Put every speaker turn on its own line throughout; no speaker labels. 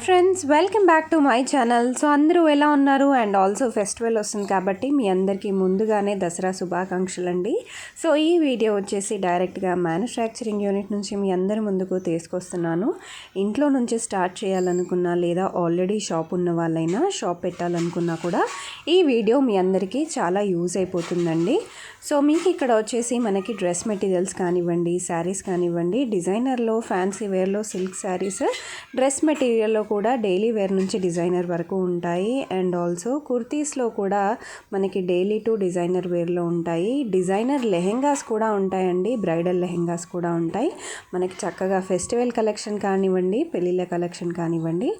Friends, welcome back to my channel. So అందరూ ఎలా ఉన్నారు? అండ్ ఆల్సో ఫెస్టివల్ వస్తుంది కాబట్టి మీ అందరికీ ముందుగానే దసరా శుభాకాంక్షలు అండి. సో ఈ వీడియో వచ్చేసి డైరెక్ట్గా మ్యానుఫ్యాక్చరింగ్ యూనిట్ నుంచి మీ అందరి ముందుకు తీసుకొస్తున్నాను. ఇంట్లో నుంచి స్టార్ట్ చేయాలనుకున్నా లేదా ఆల్రెడీ షాప్ ఉన్న వాళ్ళైనా షాప్ పెట్టాలనుకున్నా కూడా ఈ వీడియో మీ అందరికీ చాలా యూజ్ అయిపోతుందండి. సో మీకు ఇక్కడ వచ్చేసి మనకి డ్రెస్ మెటీరియల్స్ కానివ్వండి, శారీస్ కానివ్వండి, డిజైనర్లో ఫ్యాన్సీ వేర్లో సిల్క్ శారీస్, డ్రెస్ మెటీరియల్లో కూడా డైలీ వేర్ నుంచి డిజైనర్ వరకు ఉంటాయి. అండ్ ఆల్సో కుర్తీస్లో కూడా మనకి డైలీ టు డిజైనర్ వేర్లో ఉంటాయి. డిజైనర్ లెహెంగాస్ కూడా ఉంటాయండి, బ్రైడల్ లెహెంగాస్ కూడా ఉంటాయి. మనకి చక్కగా ఫెస్టివల్ కలెక్షన్ కానివ్వండి, పెళ్ళిళ్ళ కలెక్షన్ కానివ్వండి,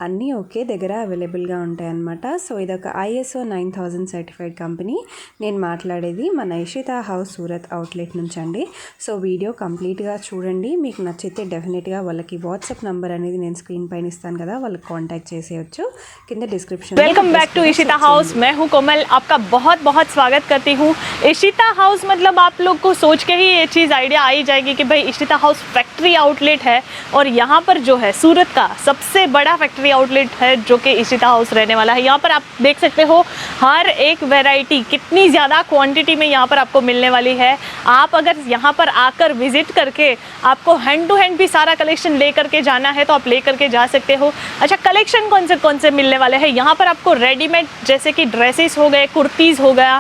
అన్నీ ఒకే దగ్గర అవైలబుల్గా ఉంటాయి అన్నమాట. సో ఇదొక ISO 9000 సర్టిఫైడ్ కంపెనీ. నేను మాట్లాడేది మన ఇషితా హౌస్ సూరత్ అవుట్లెట్ నుంచి అండి. సో వీడియో కంప్లీట్గా చూడండి. మీకు నచ్చితే డెఫినెట్గా వాళ్ళకి వాట్సాప్ నంబర్ అనేది నేను స్క్రీన్ పైన ఇస్తాను కదా, వాళ్ళకి కాంటాక్ట్ చేసేయచ్చు కింద description.
Welcome back to Ishita house. मैं हूं कोमल, आपका बहुत बहुत स्वागत करती हूं. इशिता हाउस मतलब आप लोग को सोच के ही ये चीज़ आइडिया आ ही जाएगी कि भाई इशिता हाउस फैक्ट्री आउटलेट है और यहाँ पर जो है सूरत का सबसे बड़ा फैक्ट्री आउटलेट है जो कि इशिता हाउस रहने वाला है. यहाँ पर आप देख सकते हो हर एक वैरायटी कितनी ज़्यादा क्वांटिटी में यहाँ पर आपको मिलने वाली है. आप अगर यहाँ पर आकर विजिट करके आपको हैंड टू हैंड भी सारा कलेक्शन ले करके जाना है तो आप ले करके जा सकते हो. अच्छा, कलेक्शन कौन से मिलने वाले हैं यहाँ पर आपको? रेडीमेड जैसे कि ड्रेसेस हो गए, कुर्तीज़ हो गया,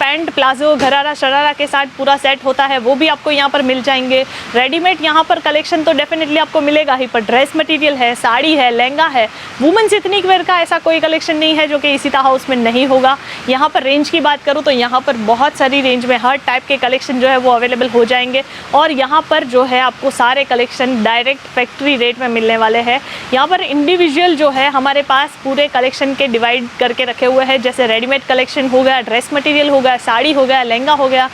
पैंट प्लाजो घरारा शरारा के साथ पूरा सेट होता है वो भी आपको यहाँ पर मिल जाएंगे. रेडीमेड यहाँ पर कलेक्शन तो डेफिनेटली आपको मिलेगा ही, पर ड्रेस मटेरियल है, साड़ी है, लहंगा है, वुमेन्स इथनिक वेयर का ऐसा कोई कलेक्शन नहीं है जो कि इशिता हाउस में नहीं होगा. यहाँ पर रेंज की बात करूँ तो यहाँ पर बहुत सारी रेंज में हर टाइप के कलेक्शन जो है वो अवेलेबल हो जाएंगे. और यहाँ पर जो है आपको सारे कलेक्शन डायरेक्ट फैक्ट्री रेट में मिलने वाले हैं. यहाँ पर इंडिविजुअल जो है हमारे पास पूरे कलेक्शन के डिवाइड करके रखे हुए हैं. जैसे रेडीमेड कलेक्शन हो गया, ड्रेस मटेरियल हो गया, साड़ी हो गया, लहंगा हो गया,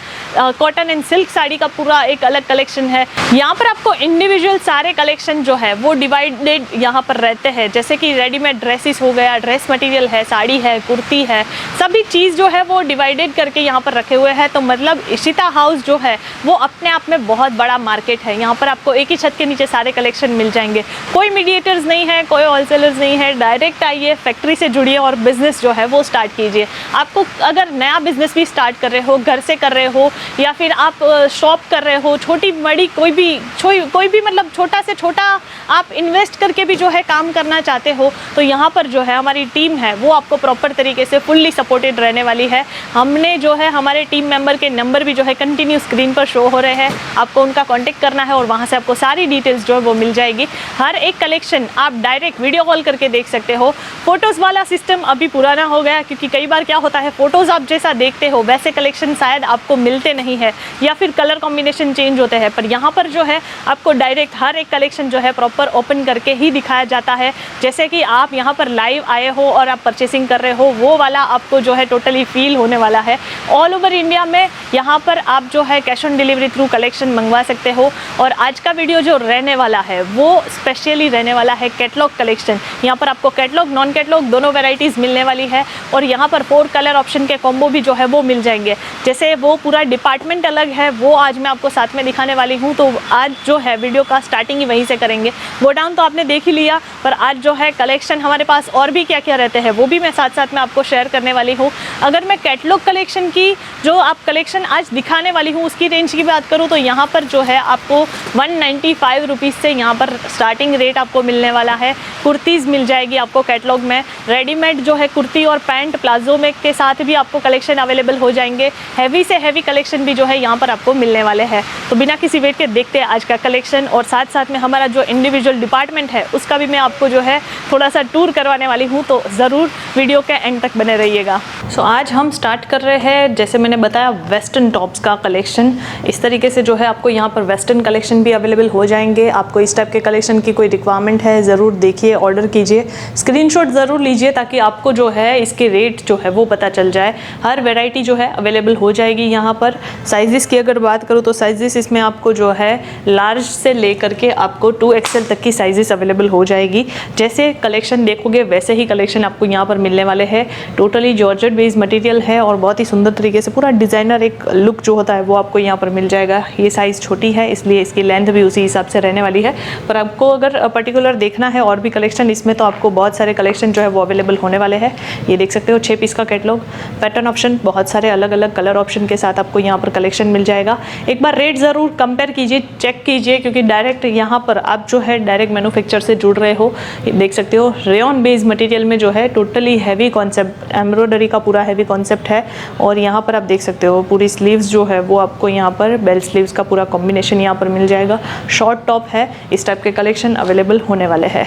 कॉटन एंड सिल्क साड़ी का पूरा एक अलग कलेक्शन है. यहाँ पर आपको इंडिविजुअल सारे कलेक्शन जो है वो डिवाइडेड यहाँ पर रहते हैं. जैसे कि रेडीमेड ड्रेसेस हो गया, ड्रेस मटेरियल है, साड़ी है, कुर्ती है, सभी चीज़ जो है वो डिवाइडेड करके यहाँ पर रखे हुए हैं. तो मतलब इशिता हाउस जो है वो अपने आप में बहुत बड़ा मार्केट है. यहाँ पर आपको एक ही छत के नीचे सारे कलेक्शन मिल जाएंगे. कोई मीडिएटर्स नहीं है, कोई होलसेलर्स नहीं है. डायरेक्ट आइए, फैक्ट्री से जुड़िए और बिज़नेस जो है वो स्टार्ट कीजिए. आपको अगर नया बिज़नेस भी स्टार्ट कर रहे हो, घर से कर रहे हो, या फिर आप शॉप कर रहे हो, छोटी बड़ी कोई भी मतलब छोटा से छोटा आप इन्वेस्ट करके भी जो है काम करना चाहते हो तो यहाँ पर जो है हमारी टीम है वो आपको प्रॉपर तरीके से फुल्ली सपोर्टेड रहने वाली है. हमने जो है हमारे टीम मेंबर के नंबर भी जो है कंटिन्यू स्क्रीन पर शो हो रहे हैं. आपको उनका कांटेक्ट करना है और वहाँ से आपको सारी डिटेल्स जो है वो मिल जाएगी. हर एक कलेक्शन आप डायरेक्ट वीडियो कॉल करके देख सकते हो. फ़ोटोज़ वाला सिस्टम अभी पुराना हो गया, क्योंकि कई बार क्या होता है फ़ोटोज़ आप जैसा देखते हो वैसे कलेक्शन शायद आपको मिलते नहीं है या फिर कलर कॉम्बिनेशन चेंज होते हैं. पर यहाँ पर जो है आपको डायरेक्ट हर एक कलेक्शन जो है प्रॉपर ओपन करके ही दिखाया जाता है. जैसे कि आप यहाँ पर लाइव आए हो और आप परचेसिंग कर रहे हो वो वाला आपको जो है टोटली फील होने वाला है. ऑल ओवर इंडिया में यहाँ पर आप जो है cash on delivery through collection मंगवा सकते हो. और आज का वीडियो जो रहने वाला है वो स्पेशली रहने वाला है कैटलॉग कलेक्शन. यहाँ पर आपको कैटलॉग नॉन कैटलॉग दोनों वेराइटीज़ मिलने वाली है. और यहाँ पर 4 कलर ऑप्शन के कॉम्बो भी जो है वो मिल जाएंगे. जैसे वो पूरा डिपार्टमेंट अलग है वो आज मैं आपको साथ में दिखाने वाली हूँ. तो आज जो है वीडियो का स्टार्टिंग ही वहीं से करेंगे. गोडाउन तो आपने देख ही लिया, पर आज जो है कलेक्शन हमारे पास और भी क्या क्या रहते हैं वो भी मैं साथ साथ में आपको शेयर करने वाली हूँ. अगर मैं कैटलॉग कलेक्शन की जो आप कलेक्शन आज दिखाने वाली हूँ उसकी रेंज की बात करूँ तो यहाँ पर जो है आपको 195 रुपीज़ से यहाँ पर स्टार्टिंग रेट आपको मिलने वाला है. कुर्तीज़ मिल जाएगी आपको कैटलॉग में. रेडीमेड जो है कुर्ती और पैंट प्लाजो में के साथ भी आपको कलेक्शन अवेलेबल हो जाएंगे. हैवी से हैवी कलेक्शन भी जो है यहाँ पर आपको मिलने वाले हैं. तो बिना किसी वेट के देखते हैं आज का कलेक्शन. और साथ साथ में हमारा जो इंडिविजुअल डिपार्टमेंट है उसका भी मैं आपको जो है थोड़ा सा टूर करवाने वाली हूँ. तो ज़रूर वीडियो के एंड तक बने रहिएगा. सो आज हम स्टार्ट कर रहे हैं, जैसे मैंने बताया, वेस्टर्न टॉप्स का कलेक्शन. इस तरीके से जो है आपको यहाँ पर वेस्टर्न कलेक्शन भी अवेलेबल हो जाएंगे. आपको इस टाइप के कलेक्शन की कोई रिक्वायरमेंट है ज़रूर देखिए, ऑर्डर कीजिए, स्क्रीनशॉट ज़रूर लीजिए ताकि आपको जो है इसके रेट जो है वो पता चल जाए. हर वैरायटी जो है अवेलेबल हो जाएगी. यहाँ पर साइजेस की अगर बात करूँ तो साइजेस इसमें आपको जो है लार्ज से लेकर के आपको 2XL तक की साइजेस अवेलेबल हो जाएगी. जैसे कलेक्शन देखोगे वैसे ही कलेक्शन आपको यहाँ पर मिलने वाले हैं. टोटली जॉर्जेट बेस मटेरियल है और बहुत ही सुंदर तरीके से पूरा डिज़ाइनर एक लुक जो होता है वो आपको यहाँ पर मिल जाएगा। ये साइज़ छोटी है इसलिए इसकी लेंथ भी उसी हिसाब से रहने वाली है, पर आपको अगर पर्टिकुलर देखना है और भी कलेक्शन इसमें तो आपको बहुत सारे कलेक्शन जो है वो अवेलेबल होने वाले हैं। ये देख सकते हो 6 पीस का कैटलॉग, पैटर्न ऑप्शन, बहुत सारे अलग अलग कलर ऑप्शन के साथ आपको यहाँ पर कलेक्शन मिल जाएगा। एक बार रेट ज़रूर कंपेयर कीजिए, चेक कीजिए, क्योंकि डायरेक्ट यहाँ पर आप जो है डायरेक्ट मैन्युफैक्चर से जुड़ रहे हो। देख सकते हो रेयॉन बेस मटेरियल में जो है टोटली हैवी कॉन्सेप्ट, एम्ब्रॉयडरी का पूरा हैवी कॉन्सेप्ट है। और यहाँ पर आप देख सकते हो पूरी स्लीव्स जो है वो आपको यहाँ पर बेल स्लीव्स का पूरा कॉम्बिनेशन यहाँ पर मिल जाएगा। शॉर्ट टॉप है, इस टाइप के कलेक्शन अवेलेबल होने वाले हैं।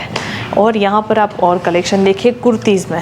और यहाँ पर आप और कलेक्शन देखिए कुर्तीज़ में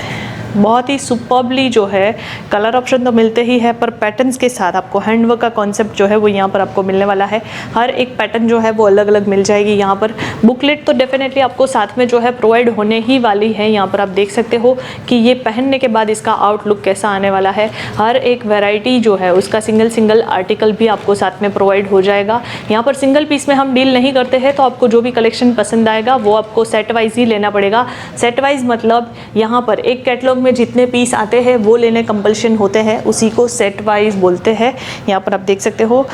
बहुत ही सुपर्बली जो है कलर ऑप्शन तो मिलते ही है, पर पैटर्न्स के साथ आपको हैंडवर्क का कॉन्सेप्ट जो है वो यहाँ पर आपको मिलने वाला है। हर एक पैटर्न जो है वो अलग अलग मिल जाएगी। यहाँ पर बुकलेट तो डेफिनेटली आपको साथ में जो है प्रोवाइड होने ही वाली है। यहाँ पर आप देख सकते हो कि ये पहनने के बाद इसका आउटलुक कैसा आने वाला है। हर एक वेराइटी जो है उसका सिंगल सिंगल आर्टिकल भी आपको साथ में प्रोवाइड हो जाएगा। यहाँ पर सिंगल पीस में हम डील नहीं करते हैं, तो आपको जो भी कलेक्शन पसंद आएगा वो आपको सेट वाइज ही लेना पड़ेगा। सेट वाइज मतलब यहाँ पर एक कैटलॉग में जितने पीस आते हैं वो लेने कंपल्शन होते हैं, उसी को सेट वाइज बोलते हैं। यहाँ पर आप देख सकते हो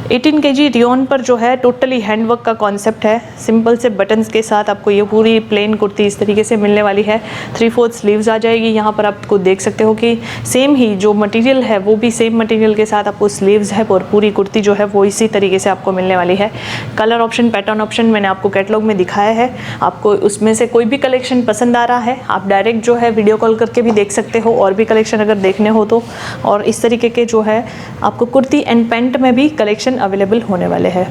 18 kg रियोन पर जो है टोटली हैंडवर्क का कॉन्सेप्ट है। सिंपल से बटन्स के साथ आपको ये पूरी प्लेन कुर्ती इस तरीके से मिलने वाली है। 3/4 स्लीव्स आ जाएगी। यहाँ पर आपको देख सकते हो कि सेम ही जो मटेरियल है वो भी सेम मटेरियल के साथ आपको स्लीव्स है और पूरी कुर्ती जो है वो इसी तरीके से आपको मिलने वाली है। कलर ऑप्शन, पैटर्न ऑप्शन मैंने आपको कैटलॉग में दिखाया है। आपको उसमें से कोई भी कलेक्शन पसंद आ रहा है आप डायरेक्ट जो है वीडियो कॉल करके भी देख सकते हो, और भी कलेक्शन अगर देखने हो तो। और इस तरीके के जो है आपको कुर्ती एंड पैंट में भी कलेक्शन अवेलेबल होने वाले हैं।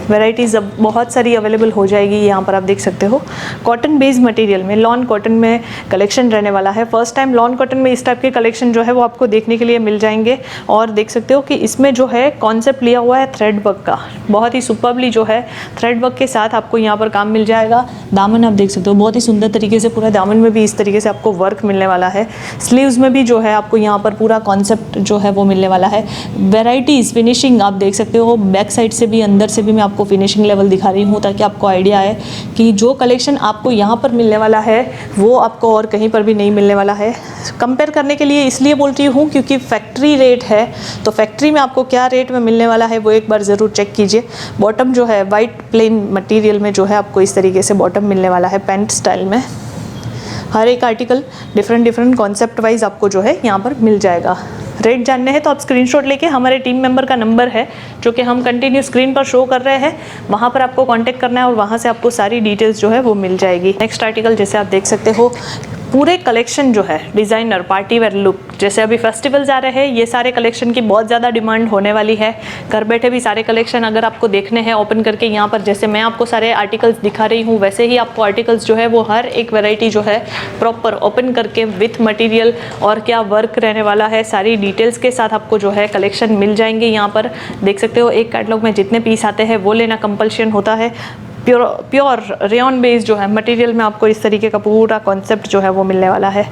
वैराइटीज़ अब बहुत सारी अवेलेबल हो जाएगी। यहाँ पर आप देख सकते हो कॉटन बेस्ड मटेरियल में, लॉन कॉटन में कलेक्शन रहने वाला है। फर्स्ट टाइम लॉन कॉटन में इस टाइप के कलेक्शन जो है वो आपको देखने के लिए मिल जाएंगे। और देख सकते हो कि इसमें जो है कॉन्सेप्ट लिया हुआ है थ्रेड वर्क का, बहुत ही सुपर्बली जो है थ्रेड वर्क के साथ आपको यहाँ पर काम मिल जाएगा। दामन आप देख सकते हो बहुत ही सुंदर तरीके से, पूरा दामन में भी इस तरीके से आपको वर्क मिलने वाला है। स्लीव्स में भी जो है आपको यहाँ पर पूरा कॉन्सेप्ट जो है वो मिलने वाला है। वेराइटीज़, फिनिशिंग आप देख सकते हो, बैक साइड से भी अंदर से भी मैं आपको फिनिशिंग लेवल दिखा रही हूँ ताकि आपको आइडिया आए कि जो कलेक्शन आपको यहाँ पर मिलने वाला है वो आपको और कहीं पर भी नहीं मिलने वाला है। कंपेयर करने के लिए इसलिए बोल रही हूँ क्योंकि फैक्ट्री रेट है, तो फैक्ट्री में आपको क्या रेट में मिलने वाला है वो एक बार ज़रूर चेक कीजिए। बॉटम जो है वाइट प्लेन मटेरियल में जो है आपको इस तरीके से बॉटम मिलने वाला है पैंट स्टाइल में। हर एक आर्टिकल डिफरेंट कॉन्सेप्ट वाइज आपको जो है यहाँ पर मिल जाएगा। रेट जानने हैं तो आप स्क्रीनशॉट लेके हमारे टीम मेंबर का नंबर है जो कि हम कंटिन्यू स्क्रीन पर शो कर रहे हैं, वहाँ पर आपको कांटेक्ट करना है और वहाँ से आपको सारी डिटेल्स जो है वो मिल जाएगी। नेक्स्ट आर्टिकल जैसे आप देख सकते हो पूरे कलेक्शन जो है डिज़ाइनर पार्टी वेयर लुक, जैसे अभी फेस्टिवल्स आ रहे हैं ये सारे कलेक्शन की बहुत ज़्यादा डिमांड होने वाली है। घर बैठे भी सारे कलेक्शन अगर आपको देखने हैं ओपन करके यहाँ पर, जैसे मैं आपको सारे आर्टिकल्स दिखा रही हूँ वैसे ही आपको आर्टिकल्स जो है वो हर एक वैरायटी जो है प्रॉपर ओपन करके विथ मटेरियल और क्या वर्क रहने वाला है सारी डिटेल्स के साथ आपको जो है कलेक्शन मिल जाएंगे। यहाँ पर देख सकते हो एक कैटलॉग में जितने पीस आते हैं वो लेना कंपल्शन होता है। प्योर रेयॉन बेस्ड जो है मटेरियल में आपको इस तरीके का पूरा कॉन्सेप्ट जो है वो मिलने वाला है।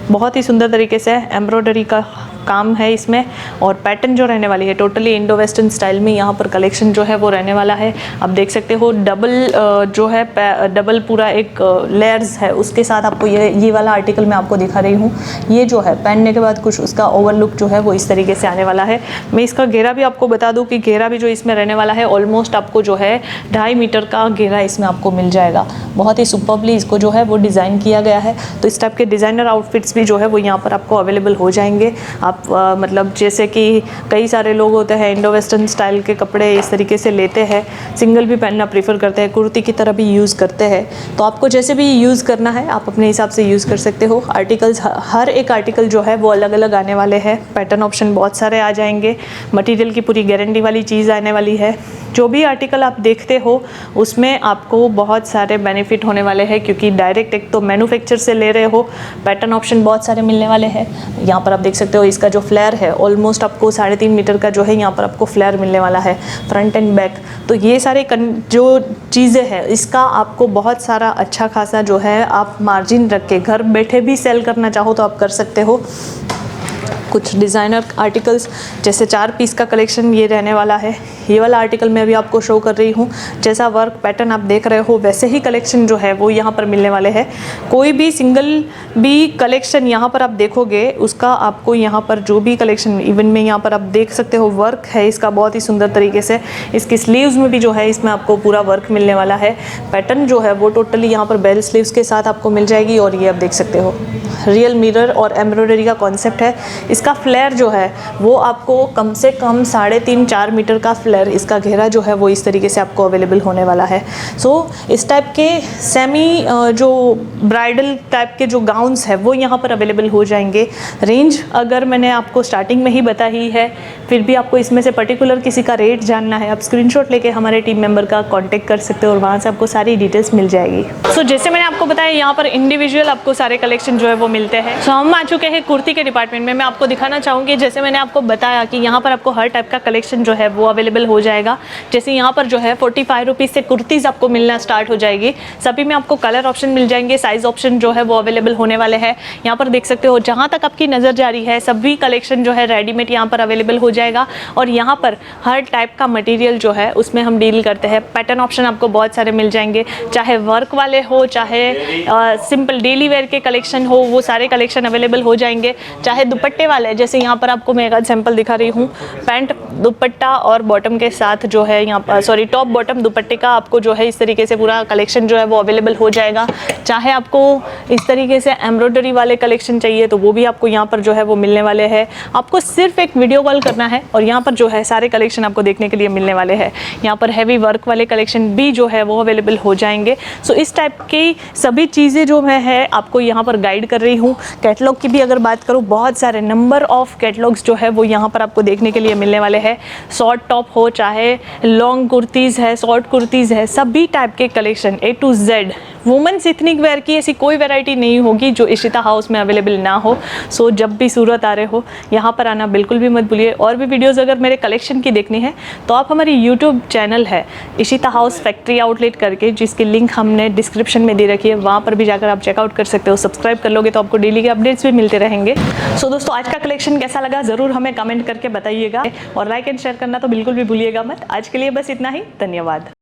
बहुत ही सुंदर तरीके से एम्ब्रॉयडरी का काम है इसमें, और पैटर्न जो रहने वाली है टोटली इंडो वेस्टर्न स्टाइल में यहाँ पर कलेक्शन जो है वो रहने वाला है। आप देख सकते हो डबल जो है डबल पूरा एक लेयर्स है उसके साथ आपको ये वाला आर्टिकल मैं आपको दिखा रही हूँ। ये जो है पहनने के बाद कुछ उसका ओवरलुक जो है वो इस तरीके से आने वाला है। मैं इसका घेरा भी आपको बता दूँ कि घेरा भी जो इसमें रहने वाला है ऑलमोस्ट आपको जो है 2.5 मीटर का घेरा इसमें आपको मिल जाएगा। बहुत ही सुपर्बली इसको जो है वो डिज़ाइन किया गया है। तो इस टाइप के डिज़ाइनर आउटफिट्स भी जो है वो यहाँ पर आपको अवेलेबल हो जाएंगे। आप मतलब जैसे कि कई सारे लोग होते हैं इंडो वेस्टर्न स्टाइल के कपड़े इस तरीके से लेते हैं, सिंगल भी पहनना प्रीफर करते हैं, कुर्ती की तरह भी यूज़ करते हैं। तो आपको जैसे भी यूज़ करना है आप अपने हिसाब से यूज़ कर सकते हो। आर्टिकल्स हर एक आर्टिकल जो है वो अलग अलग आने वाले हैं। पैटर्न ऑप्शन बहुत सारे आ जाएंगे। मटेरियल की पूरी गारंटी वाली चीज़ आने वाली है। जो भी आर्टिकल आप देखते हो उसमें आपको बहुत सारे बेनिफिट होने वाले हैं क्योंकि डायरेक्ट एक तो मैन्युफैक्चर से ले रहे हो। पैटर्न ऑप्शन बहुत सारे मिलने वाले हैं। यहाँ पर आप देख सकते हो इसका जो फ्लेयर है ऑलमोस्ट आपको 3.5 मीटर का जो है यहाँ पर आपको फ्लेयर मिलने वाला है फ्रंट एंड बैक। तो ये सारे जो चीज़ें हैं इसका आपको बहुत सारा अच्छा खासा जो है आप मार्जिन रख के घर बैठे भी सेल करना चाहो तो आप कर सकते हो। कुछ डिज़ाइनर आर्टिकल्स, जैसे 4 पीस का कलेक्शन ये रहने वाला है। ये वाला आर्टिकल मैं अभी आपको शो कर रही हूँ। जैसा वर्क पैटर्न आप देख रहे हो वैसे ही कलेक्शन जो है वो यहाँ पर मिलने वाले हैं। कोई भी सिंगल भी कलेक्शन यहाँ पर आप देखोगे उसका आपको यहाँ पर जो भी कलेक्शन, इवन में यहाँ पर आप देख सकते हो वर्क है इसका बहुत ही सुंदर तरीके से। इसकी स्लीव्स में भी जो है इसमें आपको पूरा वर्क मिलने वाला है। पैटर्न जो है वो टोटली यहाँ पर बेल स्लीव्स के साथ आपको मिल जाएगी। और ये आप देख सकते हो रियल मिरर और एम्ब्रॉयडरी का कॉन्सेप्ट है। इसका फ्लेयर जो है वो आपको कम से कम 3.5-4 मीटर का फ्लेयर, इसका घेरा जो है वो इस तरीके से आपको अवेलेबल होने वाला है। सो इस टाइप के सेमी जो ब्राइडल टाइप के जो गाउन्स है वो यहाँ पर अवेलेबल हो जाएंगे। रेंज अगर मैंने आपको स्टार्टिंग में ही बताई है, फिर भी आपको इसमें से पर्टिकुलर किसी का रेट जानना है, आप स्क्रीनशॉट लेके हमारे टीम मेंबर का कांटेक्ट कर सकते हो और वहाँ से आपको सारी डिटेल्स मिल जाएगी। सो जैसे मैंने आपको बताया यहाँ पर इंडिविजुअल आपको सारे कलेक्शन जो है वो मिलते हैं। सो हम आ चुके हैं कुर्ती के डिपार्टमेंट में। मैं आपको दिखाना चाहूँगी, जैसे मैंने आपको बताया कि यहाँ पर आपको हर टाइप का कलेक्शन जो है वो अवेलेबल हो जाएगा। जैसे यहाँ पर जो है 45 रुपीज़ से कुर्तीज़ आपको मिलना स्टार्ट हो जाएगी। सभी में आपको कलर ऑप्शन मिल जाएंगे, साइज ऑप्शन जो है वो अवेलेबल होने वाले हैं। यहाँ पर देख सकते हो जहाँ तक आपकी नज़र जा रही है सभी कलेक्शन जो है रेडीमेड यहाँ पर अवेलेबल हो जाएगा। और यहाँ पर हर टाइप का मटेरियल जो है उसमें हम डील करते हैं। पैटर्न ऑप्शन आपको बहुत सारे मिल जाएंगे, चाहे वर्क वाले हो, चाहे सिंपल डेली वेयर के कलेक्शन हो, वो सारे कलेक्शन अवेलेबल हो जाएंगे। चाहे दुपट्टे वाले, जैसे यहाँ पर आपको मैं एक सैंपल दिखा रही हूँ, पैंट दुपट्टा और बॉटम के साथ जो है यहाँ पर टॉप बॉटम दुपट्टे का आपको जो है इस तरीके से पूरा कलेक्शन जो है वो अवेलेबल हो जाएगा। चाहे आपको इस तरीके से एम्ब्रॉयडरी वाले कलेक्शन चाहिए तो वो भी आपको यहाँ पर जो है वो मिलने वाले हैं। आपको सिर्फ एक वीडियो कॉल करना है और यहाँ पर जो है सारे कलेक्शन आपको देखने के लिए मिलने वाले हैं। यहाँ पर हैवी वर्क वाले कलेक्शन भी जो है वो अवेलेबल हो जाएंगे। सो इस टाइप की सभी चीज़ें जो मैं है आपको यहाँ पर गाइड कर रही हूँ। कैटलॉग की भी अगर बात करूँ, बहुत सारे नंबर ऑफ कैटलॉग्स जो है वो यहाँ पर आपको देखने के लिए मिलने वाले हैं। शॉर्ट टॉप हो, चाहे लॉन्ग कुर्तीज़ है, शॉर्ट कुर्तीज़ है, सभी टाइप के collection A to Z। Women's ethnic wear की ऐसी कोई वैरायटी नहीं होगी जो इशिता हाउस में अवेलेबल ना हो। सो जब भी सूरत आ रहे हो यहाँ पर आना बिल्कुल भी मत भूलिए। और भी वीडियोस अगर मेरे कलेक्शन की देखनी है तो आप हमारी यूट्यूब चैनल है इशिता हाउस फैक्ट्री आउटलेट करके, जिसकी लिंक हमने डिस्क्रिप्शन में दे रखी है, वहाँ पर भी जाकर आप चेकआउट कर सकते हो। सब्सक्राइब कर लोगे तो आपको डेली के अपडेट्स भी मिलते रहेंगे। सो दोस्तों, आज का कलेक्शन कैसा लगा ज़रूर हमें कमेंट करके बताइएगा और लाइक एंड शेयर करना तो बिल्कुल भी भूलिएगा मत। आज के लिए बस इतना ही, धन्यवाद।